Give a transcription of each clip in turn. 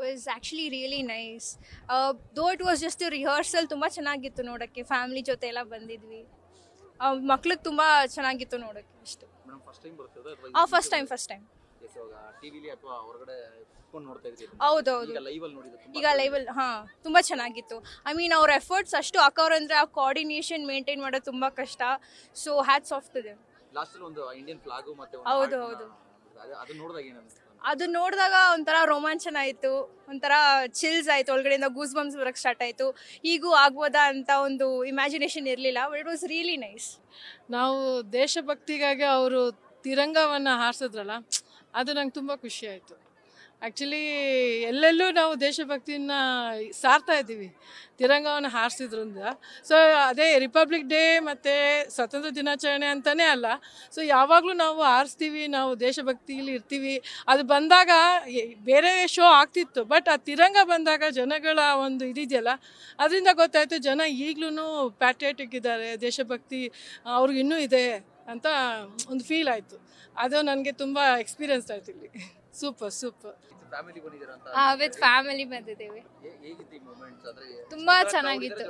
Was actually really nice. Though it was just rehearsal, ತುಂಬ ಚೆನ್ನಾಗಿತ್ತು ನೋಡೋಕ್ಕೆ. ಫ್ಯಾಮಿಲಿ ಜೊತೆ ಎಲ್ಲ ಬಂದಿದ್ವಿ. ಮಕ್ಳಿಗೆ ತುಂಬ ಚೆನ್ನಾಗಿತ್ತು ನೋಡೋಕ್ಕೆ ಅಷ್ಟೇ. First time. ಹೌದೌದು, ಈಗ ಲೈವಲ್ಲಿ ತುಂಬ ಚೆನ್ನಾಗಿತ್ತು. ಐ ಮೀನ್ ಅವ್ರ ಎಫರ್ಟ್ಸ್ ಅಷ್ಟು ಹಾಕೋರಂದ್ರೆ ಆ ಕೋಆರ್ಡಿನೇಷನ್ ಮೇಂಟೈನ್ ಮಾಡೋದು ತುಂಬ ಕಷ್ಟ. So hats off to them. ಹೌದು, ಅದು ನೋಡಿದಾಗ ಒಂಥರ ರೋಮಾಂಚನ ಆಯಿತು, ಒಂಥರ ಚಿಲ್ಸ್ ಆಯಿತು, ಒಳಗಡೆಯಿಂದ ಗೂಸ್ ಬಂಪ್ಸ್ ಬರೋಕ್ಕೆ ಸ್ಟಾರ್ಟ್ ಆಯಿತು. ಹೀಗೂ ಆಗ್ಬೋದಾ ಅಂತ ಒಂದು ಇಮ್ಯಾಜಿನೇಷನ್ ಇರಲಿಲ್ಲ, but it was really nice. ನಾವು ದೇಶಭಕ್ತಿಗಾಗಿ ಅವರು ತಿರಂಗವನ್ನು ಹಾರಿಸಿದ್ರಲ್ಲ, ಅದು ನಂಗೆ ತುಂಬ ಖುಷಿ ಆಯಿತು. ಆ್ಯಕ್ಚುಲಿ ಎಲ್ಲೆಲ್ಲೂ ನಾವು ದೇಶಭಕ್ತಿನ ಸಾರ್ತಾ ಇದ್ದೀವಿ ತಿರಂಗವನ್ನು ಹಾರಿಸಿದ್ರಿಂದ. ಸೊ ಅದೇ ರಿಪಬ್ಲಿಕ್ ಡೇ ಮತ್ತು ಸ್ವಾತಂತ್ರ್ಯ ದಿನಾಚರಣೆ ಅಂತಲೇ ಅಲ್ಲ, ಸೊ ಯಾವಾಗಲೂ ನಾವು ಹಾರಿಸ್ತೀವಿ, ನಾವು ದೇಶಭಕ್ತಿಲಿ ಇರ್ತೀವಿ. ಅದು ಬಂದಾಗ ಬೇರೆ ಶೋ ಆಗ್ತಿತ್ತು, ಬಟ್ ಆ ತಿರಂಗ ಬಂದಾಗ ಜನಗಳ ಒಂದು ಇದಿದೆಯಲ್ಲ, ಅದರಿಂದ ಗೊತ್ತಾಯಿತು ಜನ ಈಗಲೂ ಪ್ಯಾಟ್ರಿಯಾಟಿಕ್ ಇದ್ದಾರೆ, ದೇಶಭಕ್ತಿ ಅವ್ರಿಗೆ ಇನ್ನೂ ಇದೆ ಅಂತ ಒಂದು ಫೀಲ್ ಆಯಿತು. ಅದು ನನಗೆ ತುಂಬ ಎಕ್ಸ್ಪೀರಿಯನ್ಸ್ ಆಯ್ತು ಇಲ್ಲಿ. ಸೂಪರ್. ವಿತ್ ಫ್ಯಾಮಿಲಿ ಬಂದಿದ್ದೇವೆ. ತುಂಬ ಚೆನ್ನಾಗಿತ್ತು.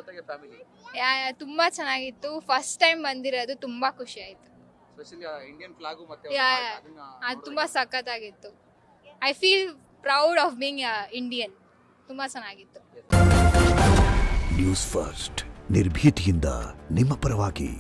ತುಂಬ ಚೆನ್ನಾಗಿತ್ತು. ಫಸ್ಟ್ ಟೈಮ್ ಬಂದಿರೋದು, ತುಂಬ ಖುಷಿ ಆಯಿತು. ಅದು ತುಂಬ ಸಖತ್ತಾಗಿತ್ತು. I feel proud of being Indian. ತುಂಬ ಚೆನ್ನಾಗಿತ್ತು. ನ್ಯೂಸ್ ಫಸ್ಟ್, ನಿರ್ಭೀತಿಯಿಂದ ನಿಮ್ಮ ಪರವಾಗಿ.